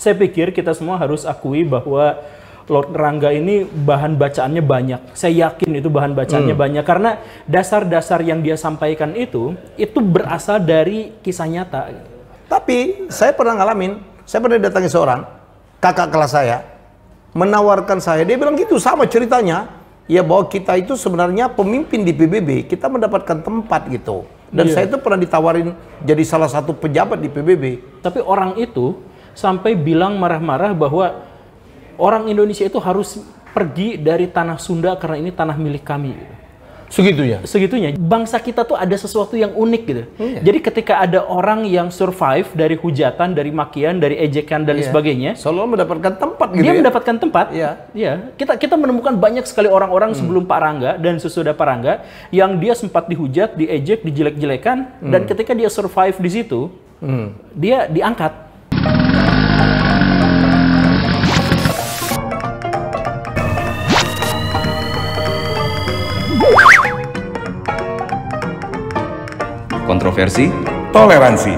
Saya pikir kita semua harus akui bahwa Lord Rangga ini bahan bacaannya banyak. Saya yakin itu bahan bacaannya banyak karena dasar-dasar yang dia sampaikan itu berasal dari kisah nyata. Tapi saya pernah ngalamin, saya pernah datangi seorang kakak kelas saya, menawarkan saya, dia bilang gitu sama ceritanya, ya bahwa kita itu sebenarnya pemimpin di PBB, kita mendapatkan tempat gitu. Dan saya itu pernah ditawarin jadi salah satu pejabat di PBB. Tapi orang itu sampai bilang marah-marah bahwa orang Indonesia itu harus pergi dari tanah Sunda karena ini tanah milik kami. Segitunya? Segitunya. Bangsa kita tuh ada sesuatu yang unik gitu. Jadi ketika ada orang yang survive dari hujatan, dari makian, dari ejekan dan sebagainya, selalu mendapatkan tempat gitu. Dia mendapatkan tempat. Iya. Kita menemukan banyak sekali orang-orang sebelum Pak Rangga dan sesudah Pak Rangga yang dia sempat dihujat, diejek, dijelek-jelekan, dan ketika dia survive di situ, dia diangkat. Kontroversi, toleransi.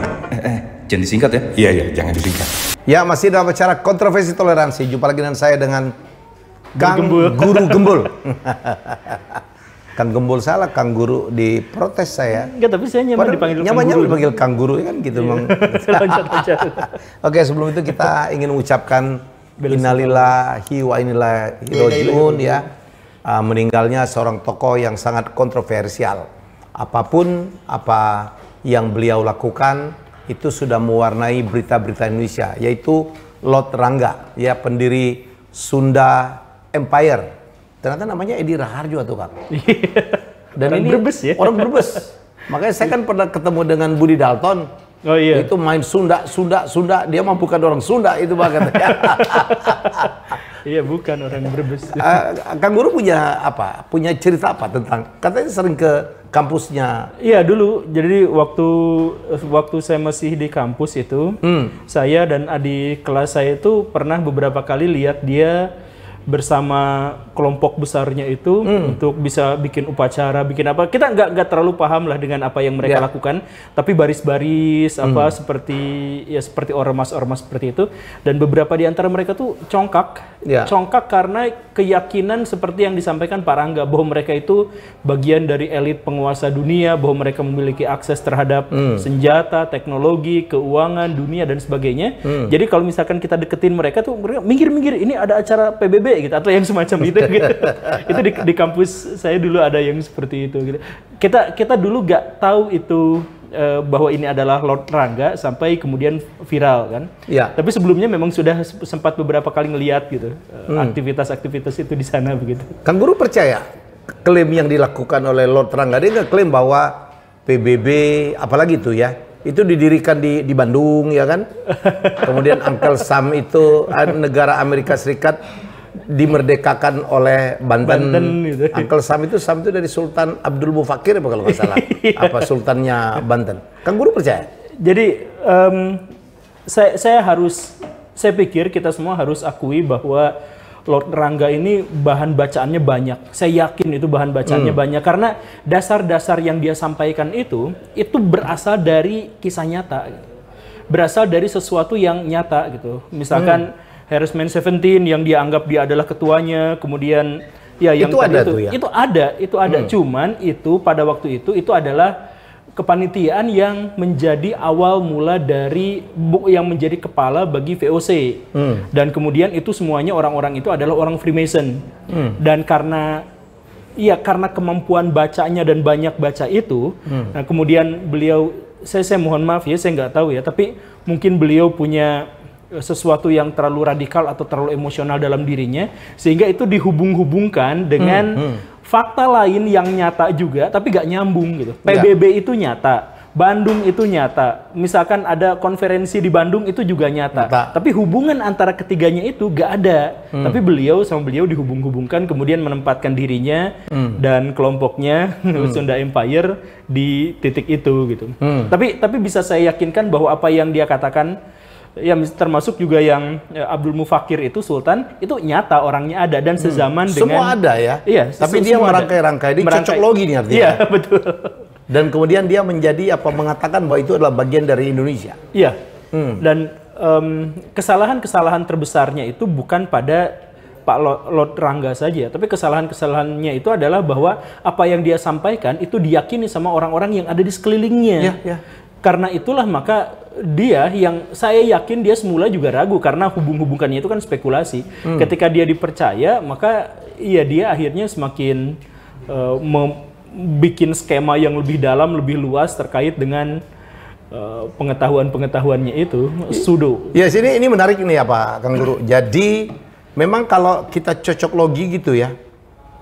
Jangan disingkat ya? Iya, jangan disingkat. Ya, masih dalam acara kontroversi toleransi. Jumpa lagi dengan saya dengan Kang Gembul. Guru Gembul. Kang Gembul salah, Kang Guru diprotes saya. Enggak, tapi saya nyaman dipanggil Kang nyamannya Guru. dipanggil Kang Guru kan gitu. Loncat-loncat. Oke, sebelum itu kita ingin mengucapkan innalillahi wa inna ilaihi raji'un ya. Meninggalnya seorang tokoh yang sangat kontroversial. Apapun apa yang beliau lakukan itu sudah mewarnai berita-berita Indonesia, yaitu Lord Rangga, ya, pendiri Sunda Empire. Ternyata namanya Edi Raharjo tuh, Kang. Dan orang ini Brebes ya? Orang Brebes. Makanya saya kan pernah ketemu dengan Budi Dalton. Oh iya. Itu main Sunda. Dia mah bukan orang Sunda itu banget. Iya, bukan orang Brebes. Kang Guru punya apa? Punya cerita apa tentang? Katanya sering ke kampusnya. Iya, dulu. Jadi waktu saya masih di kampus itu, saya dan adik kelas saya itu pernah beberapa kali lihat dia bersama kelompok besarnya itu untuk bisa bikin upacara, bikin apa. Kita nggak terlalu paham lah dengan apa yang mereka lakukan, tapi baris-baris apa seperti ormas-ormas seperti itu. Dan beberapa di antara mereka tuh congkak karena keyakinan seperti yang disampaikan Pak Rangga bahwa mereka itu bagian dari elit penguasa dunia, bahwa mereka memiliki akses terhadap senjata, teknologi, keuangan, dunia dan sebagainya. Jadi kalau misalkan kita deketin mereka tuh mereka minggir-minggir, ini ada acara PBB gitu atau yang semacam itu gitu. Itu di kampus saya dulu ada yang seperti itu gitu. Kita dulu nggak tahu itu bahwa ini adalah Lord Rangga sampai kemudian viral kan. Iya. Tapi sebelumnya memang sudah sempat beberapa kali ngelihat gitu aktivitas-aktivitas itu di sana begitu. Kang Guru percaya klaim yang dilakukan oleh Lord Rangga? Dia nggak klaim bahwa PBB apalagi itu ya, itu didirikan di Bandung ya kan. Kemudian Uncle Sam itu negara Amerika Serikat dimerdekakan oleh Banten gitu. Uncle Sam itu dari Sultan Abdul Mufakir apa kalau nggak salah. Apa sultannya Banten. Kang Guru percaya? Jadi saya pikir kita semua harus akui bahwa Lord Rangga ini bahan bacaannya banyak. Saya yakin itu bahan bacaannya banyak karena dasar-dasar yang dia sampaikan itu berasal dari kisah nyata. Berasal dari sesuatu yang nyata gitu. Misalkan Harassment 17 yang dia anggap dia adalah ketuanya, kemudian ya yang itu ada tuh ya? Itu ada. Cuman itu pada waktu itu adalah kepanitiaan yang menjadi awal mula dari yang menjadi kepala bagi VOC. Dan kemudian itu semuanya orang-orang itu adalah orang Freemason. Dan karena kemampuan bacanya dan banyak baca itu, nah kemudian beliau, saya mohon maaf ya, saya nggak tahu ya, tapi mungkin beliau punya sesuatu yang terlalu radikal atau terlalu emosional dalam dirinya sehingga itu dihubung-hubungkan dengan fakta lain yang nyata juga tapi gak nyambung gitu. PBB itu nyata, Bandung itu nyata, misalkan ada konferensi di Bandung itu juga nyata. Tapi hubungan antara ketiganya itu gak ada. Tapi beliau dihubung-hubungkan, kemudian menempatkan dirinya dan kelompoknya Sunda Empire di titik itu gitu. Tapi bisa saya yakinkan bahwa apa yang dia katakan, ya termasuk juga yang Abdul Mufakir itu Sultan itu nyata, orangnya ada dan sezaman dengan semua ada ya. Iya, tapi dia merangkai-rangkai, dia cocok logi nih artinya. Iya, betul. Dan kemudian dia mengatakan bahwa itu adalah bagian dari Indonesia. Iya. Dan kesalahan-kesalahan terbesarnya itu bukan pada Pak Lord Rangga saja, tapi kesalahan-kesalahannya itu adalah bahwa apa yang dia sampaikan itu diyakini sama orang-orang yang ada di sekelilingnya. Karena itulah maka dia yang saya yakin dia semula juga ragu karena hubungannya itu kan spekulasi. Ketika dia dipercaya, maka iya dia akhirnya semakin bikin skema yang lebih dalam, lebih luas terkait dengan pengetahuannya itu pseudo. Ya, ini menarik nih ya Pak Kang Guru. Jadi memang kalau kita cocok logi gitu ya,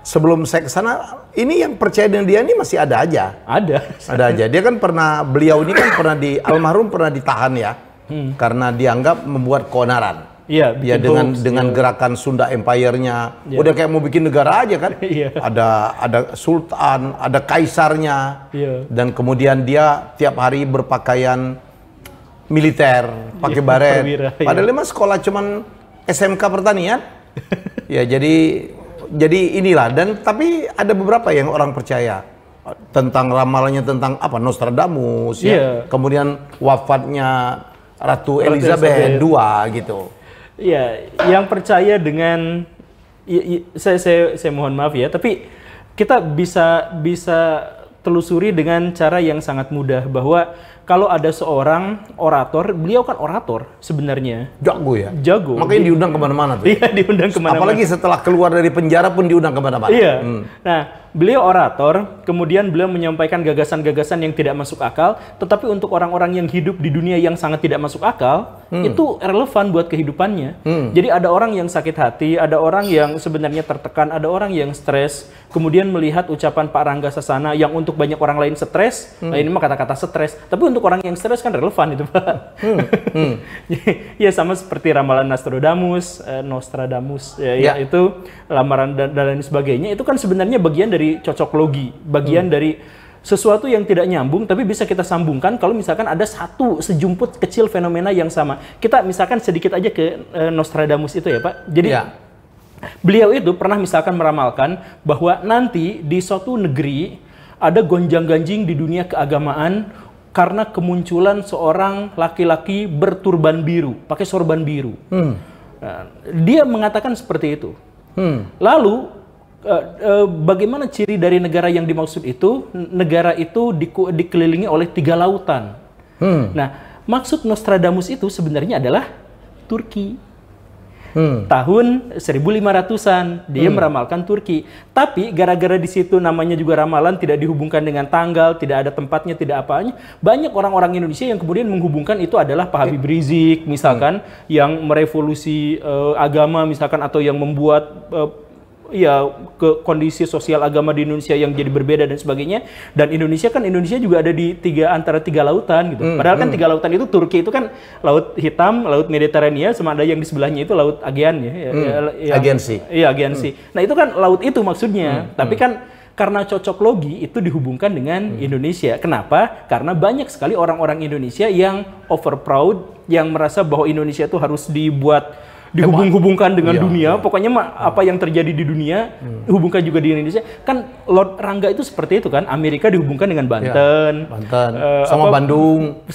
sebelum saya ke sana, ini yang percaya dengan dia ini masih ada aja. Ada aja. Dia kan beliau ini kan almarhum pernah ditahan ya, karena dianggap membuat keonaran. Iya, ya dengan gerakan Sunda Empire-nya, udah kayak mau bikin negara aja kan. Ada sultan, ada kaisarnya, dan kemudian dia tiap hari berpakaian militer, pakai baret. Padahal dia mah sekolah cuman SMK pertanian. Ya jadi inilah, dan tapi ada beberapa yang orang percaya tentang ramalannya tentang apa Nostradamus ya. Kemudian wafatnya Ratu Elizabeth II gitu. Ya, yang percaya dengan saya mohon maaf ya, tapi kita bisa telusuri dengan cara yang sangat mudah bahwa kalau ada seorang orator, beliau kan orator sebenarnya. Jago ya? Jago. Makanya diundang kemana-mana tuh. Iya, diundang kemana-mana. Apalagi setelah keluar dari penjara pun diundang kemana-mana. Iya. Nah, beliau orator, kemudian beliau menyampaikan gagasan-gagasan yang tidak masuk akal, tetapi untuk orang-orang yang hidup di dunia yang sangat tidak masuk akal, itu relevan buat kehidupannya. Jadi ada orang yang sakit hati, ada orang yang sebenarnya tertekan, ada orang yang stres, kemudian melihat ucapan Pak Rangga Sasana yang untuk banyak orang lain stres, nah ini mah kata-kata stres, tapi untuk orang yang stres kan relevan itu Pak. Ya sama seperti ramalan Nostradamus, ya itu lamaran dan lain sebagainya, itu kan sebenarnya bagian dari cocok logi, bagian dari sesuatu yang tidak nyambung tapi bisa kita sambungkan kalau misalkan ada satu sejumput kecil fenomena yang sama. Kita misalkan sedikit aja ke Nostradamus itu ya Pak. Jadi beliau itu pernah misalkan meramalkan bahwa nanti di suatu negeri ada gonjang-ganjing di dunia keagamaan karena kemunculan seorang laki-laki berturban biru, pakai sorban biru. Nah, dia mengatakan seperti itu. Lalu bagaimana ciri dari negara yang dimaksud itu? Negara itu dikelilingi oleh 3 lautan. Nah, maksud Nostradamus itu sebenarnya adalah Turki. Tahun 1500-an dia meramalkan Turki. Tapi gara-gara di situ namanya juga ramalan, tidak dihubungkan dengan tanggal, tidak ada tempatnya, tidak apanya. Banyak orang-orang Indonesia yang kemudian menghubungkan itu adalah Pak Habib Rizik misalkan yang merevolusi agama misalkan, atau yang membuat ke kondisi sosial agama di Indonesia yang jadi berbeda dan sebagainya. Dan Indonesia juga ada di antara 3 lautan gitu. Padahal kan 3 lautan itu Turki itu kan laut hitam, laut Mediterania, sama ada yang di sebelahnya itu laut Aegean ya. Aegean Sea. Iya, Aegean Sea. Nah, itu kan laut itu maksudnya. Tapi kan karena cocok logi itu dihubungkan dengan Indonesia. Kenapa? Karena banyak sekali orang-orang Indonesia yang over proud, yang merasa bahwa Indonesia itu harus dihubung-hubungkan dengan dunia. Pokoknya apa yang terjadi di dunia hubungkan juga di Indonesia. Kan Lord Rangga itu seperti itu kan. Amerika dihubungkan dengan Banten, sama Bandung.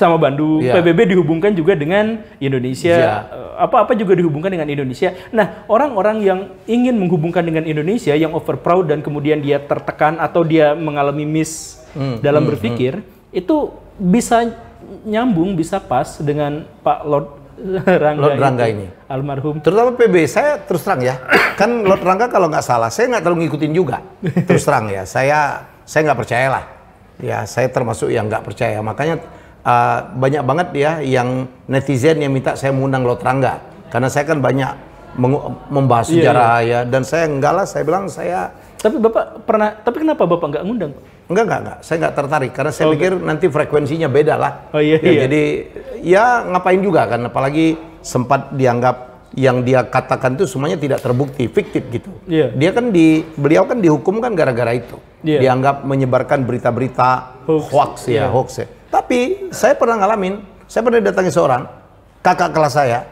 PBB dihubungkan juga dengan Indonesia. Apa-apa juga dihubungkan dengan Indonesia. Nah, orang-orang yang ingin menghubungkan dengan Indonesia, yang over proud dan kemudian dia tertekan atau dia mengalami miss dalam berpikir, itu bisa nyambung, bisa pas dengan Pak Lord Rangga ini almarhum. Terutama PB, saya terus terang ya, kan Lord Rangga kalau nggak salah, saya nggak terlalu ngikutin juga. Terus terang ya, saya nggak percaya lah. Ya, saya termasuk yang nggak percaya. Makanya banyak banget ya yang netizen yang minta saya mengundang Lord Rangga, karena saya kan banyak membahas sejarah ya, dan saya enggak lah, saya bilang saya. Tapi Bapak pernah, tapi kenapa Bapak nggak ngundang? Enggak, saya nggak tertarik karena saya pikir nanti frekuensinya beda lah. Iya. Jadi ya ngapain juga kan, apalagi sempat dianggap yang dia katakan itu semuanya tidak terbukti, fiktif gitu. Dia kan beliau kan dihukum kan gara-gara itu. Dianggap menyebarkan berita-berita hoax ya. Tapi saya pernah ngalamin, saya pernah datangi seorang kakak kelas saya,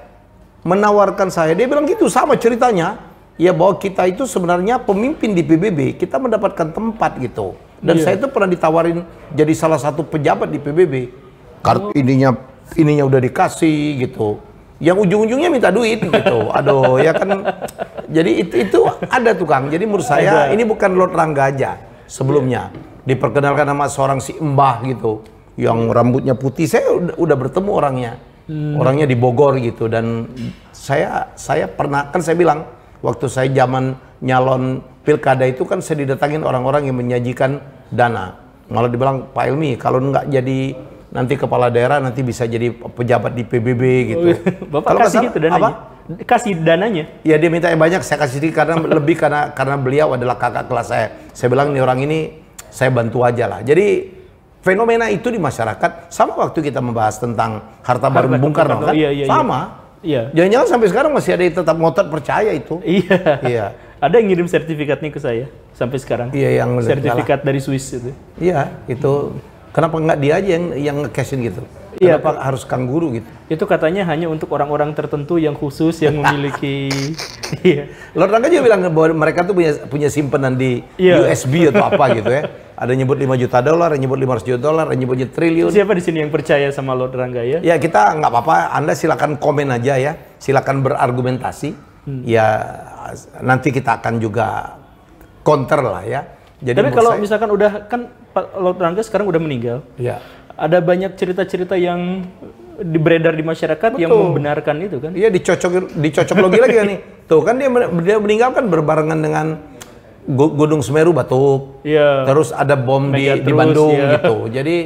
menawarkan saya, dia bilang gitu sama ceritanya, ya bahwa kita itu sebenarnya pemimpin di PBB, kita mendapatkan tempat gitu. Dan saya itu pernah ditawarin jadi salah satu pejabat di PBB. Kartu ininya udah dikasih gitu. yang ujung-ujungnya minta duit gitu. Aduh, ya kan. Jadi itu ada tuh Kang. Jadi menurut saya ini bukan Lord Rangga aja sebelumnya. Diperkenalkan sama seorang si Mbah gitu, yang rambutnya putih. Saya udah bertemu orangnya. Orangnya di Bogor gitu, dan saya pernah, kan saya bilang waktu saya zaman nyalon pilkada itu kan saya didatangin orang-orang yang menyajikan dana. Malah dibilang, Pak Helmi kalau nggak jadi nanti kepala daerah, nanti bisa jadi pejabat di PBB gitu. Bapak kalau kasih itu dananya? Apa? Kasih dananya? Ya dia minta yang banyak, saya kasih sedikit karena lebih karena beliau adalah kakak kelas saya. Saya bilang nih orang ini saya bantu aja lah. Jadi fenomena itu di masyarakat sama waktu kita membahas tentang harta karun Bung Karno kan, sama. Iya. Jangan-jangan sampai sekarang masih ada yang tetap ngotot percaya itu. Iya. Ada yang ngirim sertifikatnya ke saya sampai sekarang. Iya, yang sertifikat dari Swiss itu. Iya, itu. Kenapa nggak dia aja yang nge-cashin gitu? Kenapa harus Kang Guru gitu? Itu katanya hanya untuk orang-orang tertentu yang khusus yang memiliki. Iya. Lord Rangga juga bilang bahwa mereka tuh punya simpanan di USB atau apa gitu ya. Ada nyebut $5 juta, ada nyebut $500 juta, ada nyebutnya triliun. Siapa di sini yang percaya sama Lord Rangga ya? Ya kita nggak apa-apa, Anda silakan komen aja ya, silakan berargumentasi. Ya nanti kita akan juga counter lah ya. Jadi tapi kalau misalkan udah kan Pak Lord Rangga sekarang udah meninggal. Ya. Ada banyak cerita-cerita yang beredar di masyarakat yang membenarkan itu kan? Iya, dicocok logi lagi kan nih. Tuh kan dia meninggal kan berbarengan dengan Gunung Semeru batuk. Iya. Terus ada bom di Bandung gitu. Jadi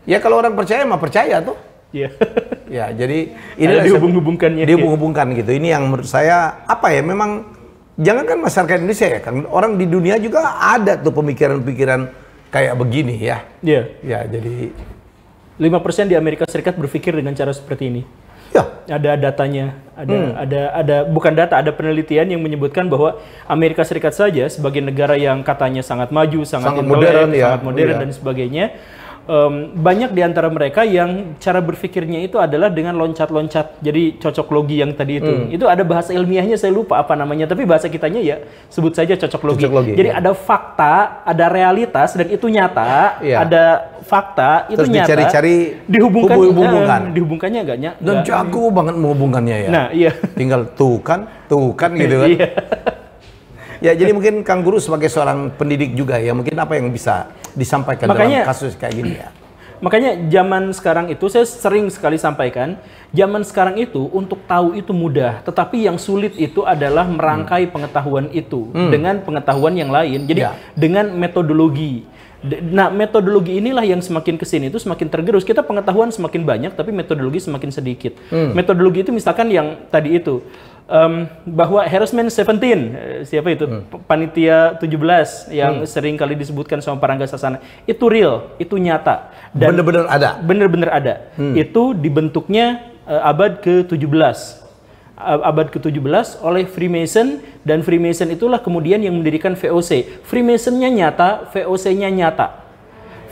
ya kalau orang percaya mah percaya tuh. Iya. Ya, jadi ini dihubung-hubungkannya. Dihubung-hubungkan gitu. Ini yang menurut saya apa ya, memang jangankan masyarakat Indonesia ya kan, orang di dunia juga ada tuh pemikiran-pemikiran kayak begini ya. Iya. Ya, jadi 5% di Amerika Serikat berpikir dengan cara seperti ini. Ya. Ada datanya, ada bukan data, ada penelitian yang menyebutkan bahwa Amerika Serikat saja sebagai negara yang katanya sangat maju, sangat modern, sangat modern dan sebagainya. Banyak di antara mereka yang cara berpikirnya itu adalah dengan loncat-loncat, jadi cocok logi yang tadi itu. Itu ada bahasa ilmiahnya, saya lupa apa namanya, tapi bahasa kitanya ya sebut saja cocok logi. Jadi ada fakta, ada realitas dan itu nyata, ada fakta itu terus nyata. Dicari-cari dihubungkannya enggaknya. Dan jago banget menghubungkannya ya. Nah, iya. Tinggal tuh kan gitu kan. Iya. Ya, jadi mungkin Kang Guru sebagai seorang pendidik juga ya, mungkin apa yang bisa disampaikan dalam kasus kayak gini ya? Makanya zaman sekarang itu saya sering sekali sampaikan, zaman sekarang itu untuk tahu itu mudah, tetapi yang sulit itu adalah merangkai pengetahuan itu dengan pengetahuan yang lain. Jadi dengan metodologi. Nah, metodologi inilah yang semakin kesini itu semakin tergerus. Kita pengetahuan semakin banyak, tapi metodologi semakin sedikit. Metodologi itu misalkan yang tadi itu, bahwa harassment 17, siapa itu? Panitia 17 yang sering kali disebutkan sama Parangga Sasana, itu real, itu nyata. Dan bener-bener ada? Bener-bener ada. Itu dibentuknya abad ke-17. Abad ke-17 oleh Freemason, dan Freemason itulah kemudian yang mendirikan VOC. Freemasonnya nyata, VOC-nya nyata.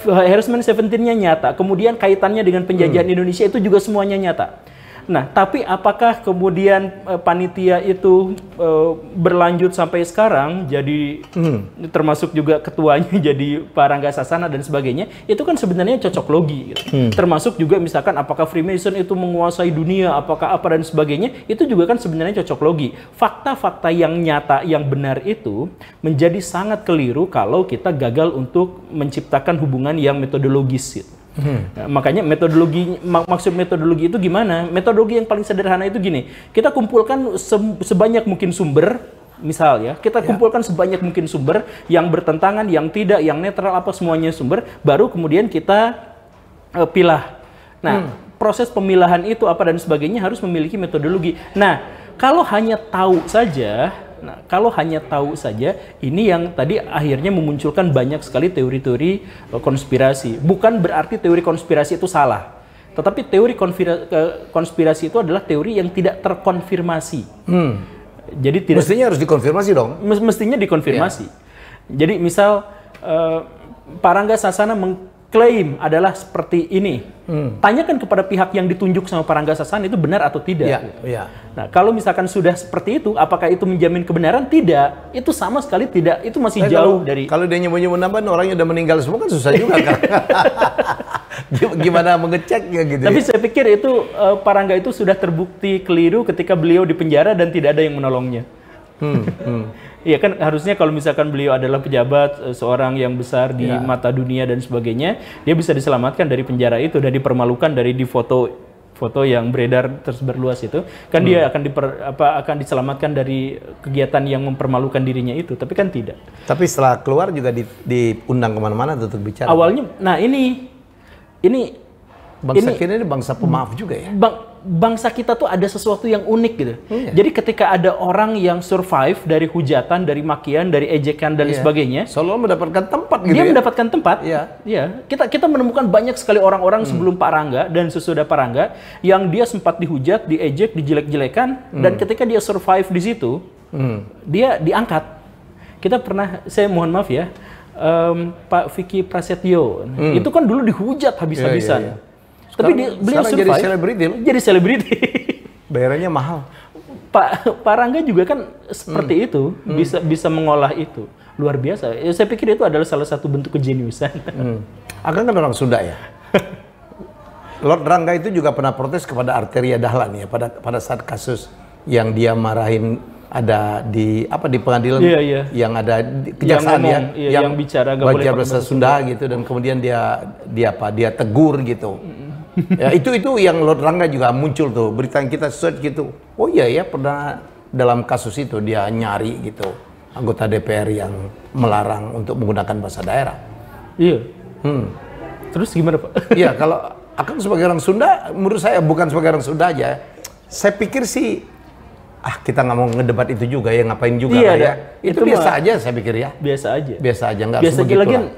Harassment 17-nya nyata. Kemudian kaitannya dengan penjajahan Indonesia itu juga semuanya nyata. Nah, tapi apakah kemudian panitia itu berlanjut sampai sekarang jadi termasuk juga ketuanya jadi Parangga Sasana dan sebagainya, itu kan sebenarnya cocok logi gitu. Termasuk juga misalkan apakah Freemason itu menguasai dunia, apakah apa dan sebagainya, itu juga kan sebenarnya cocok logi. Fakta-fakta yang nyata, yang benar itu menjadi sangat keliru kalau kita gagal untuk menciptakan hubungan yang metodologis gitu. Nah, makanya metodologi, maksud metodologi itu gimana? Metodologi yang paling sederhana itu gini, kita kumpulkan sebanyak mungkin sumber, misal ya, kita kumpulkan sebanyak mungkin sumber yang bertentangan, yang tidak, yang netral, apa semuanya sumber, baru kemudian kita pilah. Nah, proses pemilahan itu apa dan sebagainya harus memiliki metodologi. Nah, kalau hanya tahu saja, ini yang tadi akhirnya memunculkan banyak sekali teori-teori konspirasi. Bukan berarti teori konspirasi itu salah, tetapi teori konspirasi itu adalah teori yang tidak terkonfirmasi. Jadi mestinya harus dikonfirmasi dong. Mestinya dikonfirmasi. Jadi misal Parangga Sasana mengklaim adalah seperti ini. Tanyakan kepada pihak yang ditunjuk sama Parangga Sasana itu benar atau tidak. Nah, kalau misalkan sudah seperti itu, apakah itu menjamin kebenaran? Tidak. Itu sama sekali tidak. Itu masih jauh dari. Kalau dia nyebut-nyebut nama, orangnya udah meninggal semua kan susah juga kan. Gimana mengeceknya gitu? Tapi saya pikir itu Pak Rangga itu sudah terbukti keliru ketika beliau di penjara dan tidak ada yang menolongnya. Iya kan, harusnya kalau misalkan beliau adalah pejabat, seorang yang besar di mata dunia dan sebagainya, dia bisa diselamatkan dari penjara itu dan dipermalukan dari di foto yang beredar tersebar luas itu, kan dia akan diselamatkan dari kegiatan yang mempermalukan dirinya itu, tapi kan tidak. Tapi setelah keluar juga diundang kemana-mana untuk bicara. Awalnya, nah ini bangsa kita ini bangsa pemaaf juga ya. Bangsa kita tuh ada sesuatu yang unik gitu. Jadi ketika ada orang yang survive dari hujatan, dari makian, dari ejekan dan sebagainya, selalu mendapatkan tempat gitu. Dia mendapatkan tempat. Iya. Kita menemukan banyak sekali orang-orang sebelum Pak Rangga dan sesudah Pak Rangga yang dia sempat dihujat, diejek, dijelek-jelekan, dan ketika dia survive di situ, dia diangkat. Kita pernah, saya mohon maaf ya, Pak Vicky Prasetyo, itu kan dulu dihujat habis-habisan. Tapi beliau survive. Jadi selebriti. Jadi selebriti. Bayarannya mahal. Pak Rangga juga kan seperti itu, bisa mengolah itu. Luar biasa. Saya pikir itu adalah salah satu bentuk kejeniusan. Akang kan orang Sunda ya. Lord Rangga itu juga pernah protes kepada Arteria Dahlan ya pada saat kasus yang dia marahin ada di pengadilan yang ada di kejaksaan yang bicara nggak boleh bahasa Sunda gitu, dan kemudian dia tegur gitu. Ya, itu yang Lord Rangga juga muncul tuh, berita yang kita search gitu. Oh iya ya, pernah dalam kasus itu dia nyari gitu anggota DPR yang melarang untuk menggunakan bahasa daerah. Iya. Terus gimana Pak? Iya, kalau Akang sebagai orang Sunda, menurut saya bukan sebagai orang Sunda aja, saya pikir sih kita nggak mau ngedebat itu juga ya, ngapain juga ya. Itu biasa aja saya pikir ya. Biasa aja. Biasa aja, nggak sebegitu.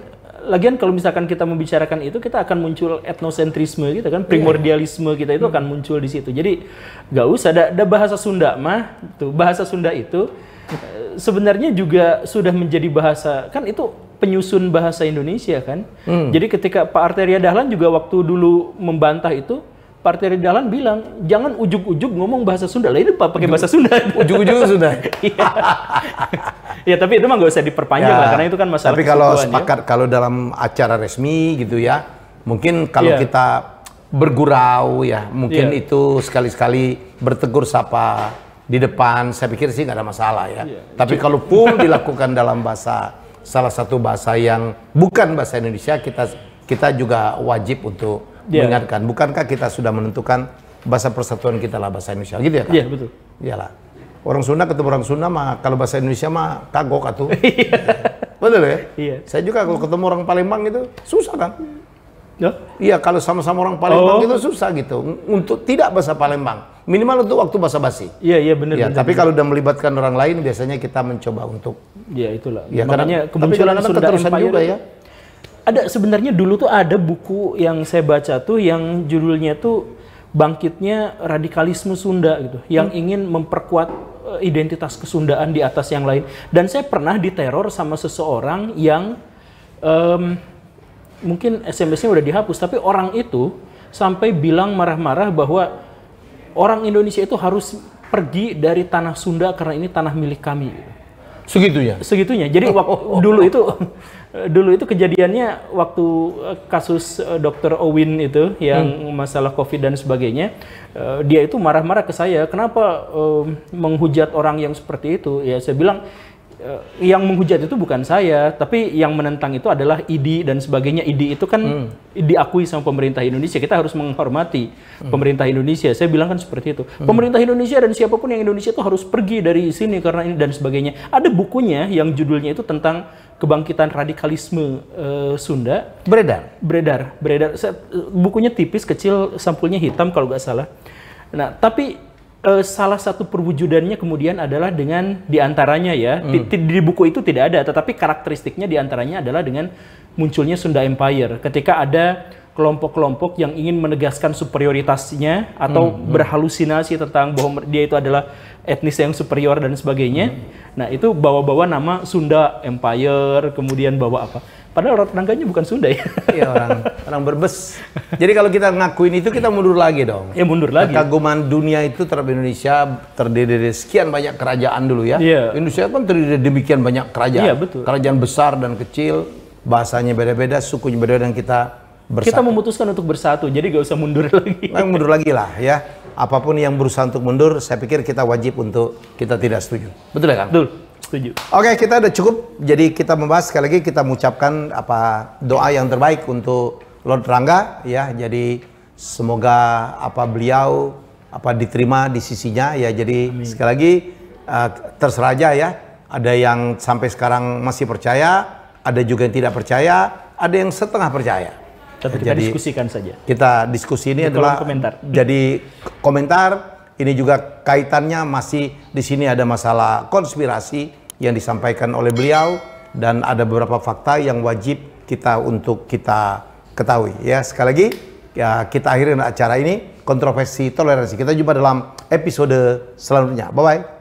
Lagian kalau misalkan kita membicarakan itu, kita akan muncul etnosentrisme gitu kan, primordialisme kita itu akan muncul di situ. Jadi nggak usah ada bahasa Sunda mah, tuh bahasa Sunda itu sebenarnya juga sudah menjadi bahasa, kan itu penyusun bahasa Indonesia kan. Jadi ketika Pak Arteria Dahlan juga waktu dulu membantah itu, Pak Arteria Dahlan bilang jangan ujug-ujug ngomong bahasa Sunda. Lah itu pakai bahasa Sunda. Ujug-ujug Sunda. Ya tapi itu mah nggak usah diperpanjang lah, karena itu kan masalah. Tapi kalau sepakat, kalau dalam acara resmi gitu ya, mungkin kalau kita bergurau ya, mungkin itu sekali-sekali bertegur sapa di depan, saya pikir sih nggak ada masalah ya. Tapi kalau full dilakukan dalam salah satu bahasa yang bukan bahasa Indonesia, kita juga wajib untuk mengingatkan. Bukankah kita sudah menentukan bahasa persatuan kita lah bahasa Indonesia, gitu ya kan? Iya betul. Iyalah. Orang Sunda ketemu orang Sunda mah, kalau bahasa Indonesia mah kagok atuh. Betul ya? Iya. Saya juga kalau ketemu orang Palembang itu susah kan? Iya, kalau sama-sama orang Palembang itu susah gitu. Untuk tidak bahasa Palembang, minimal untuk waktu basa-basi. Iya benar. Ya, tapi kalau udah melibatkan orang lain, biasanya kita mencoba untuk. Ya itulah. Ya, makanya kemunculan Sunda Empire juga ya. Ada sebenarnya dulu tuh ada buku yang saya baca tuh yang judulnya tuh Bangkitnya Radikalisme Sunda gitu, yang ingin memperkuat identitas kesundaan di atas yang lain. Dan saya pernah diteror sama seseorang yang mungkin SMS-nya udah dihapus, tapi orang itu sampai bilang marah-marah bahwa orang Indonesia itu harus pergi dari tanah Sunda karena ini tanah milik kami. Segitunya? Segitunya. Jadi dulu itu kejadiannya waktu kasus Dr. Owen itu yang masalah COVID dan sebagainya, dia itu marah-marah ke saya, kenapa menghujat orang yang seperti itu? Ya saya bilang, yang menghujat itu bukan saya, tapi yang menentang itu adalah ID dan sebagainya. ID itu kan diakui sama pemerintah Indonesia. Kita harus menghormati pemerintah Indonesia. Saya bilang kan seperti itu. Pemerintah Indonesia dan siapapun yang Indonesia itu harus pergi dari sini karena ini dan sebagainya. Ada bukunya yang judulnya itu tentang kebangkitan radikalisme Sunda. Beredar. Bukunya tipis, kecil, sampulnya hitam kalau nggak salah. Nah, tapi salah satu perwujudannya kemudian adalah dengan diantaranya ya, di buku itu tidak ada, tetapi karakteristiknya diantaranya adalah dengan munculnya Sunda Empire. Ketika ada kelompok-kelompok yang ingin menegaskan superioritasnya atau berhalusinasi tentang bahwa dia itu adalah etnis yang superior dan sebagainya. Nah itu bawa-bawa nama Sunda Empire, kemudian bawa apa? Padahal orang Rangganya bukan Sunda ya. Iya, orang Brebes. Jadi kalau kita ngakuin itu, kita mundur lagi dong. Ya mundur lagi. Kekaguman dunia itu terhadap Indonesia terdiri dari sekian banyak kerajaan dulu ya. Iya. Indonesia kan terdiri dari demikian banyak kerajaan. Iya, betul. Kerajaan besar dan kecil, bahasanya beda-beda, sukunya beda, dan kita Kita memutuskan untuk bersatu, jadi gak usah mundur lagi. Mundur lagi lah ya. Apapun yang berusaha untuk mundur, saya pikir kita wajib untuk kita tidak setuju. Betul ya, Kang? Betul, setuju. Oke, kita udah cukup. Jadi kita membahas sekali lagi, kita mengucapkan doa yang terbaik untuk Lord Rangga ya. Jadi semoga beliau diterima di sisinya ya. Jadi amin. Sekali lagi terserah aja ya. Ada yang sampai sekarang masih percaya, ada juga yang tidak percaya, ada yang setengah percaya. Tapi kita diskusikan saja. Kita diskusi ini adalah komentar. Jadi komentar ini juga kaitannya masih di sini ada masalah konspirasi yang disampaikan oleh beliau dan ada beberapa fakta yang wajib kita ketahui ya. Sekali lagi ya, kita akhiri acara ini kontroversi toleransi. Kita jumpa dalam episode selanjutnya. Bye bye.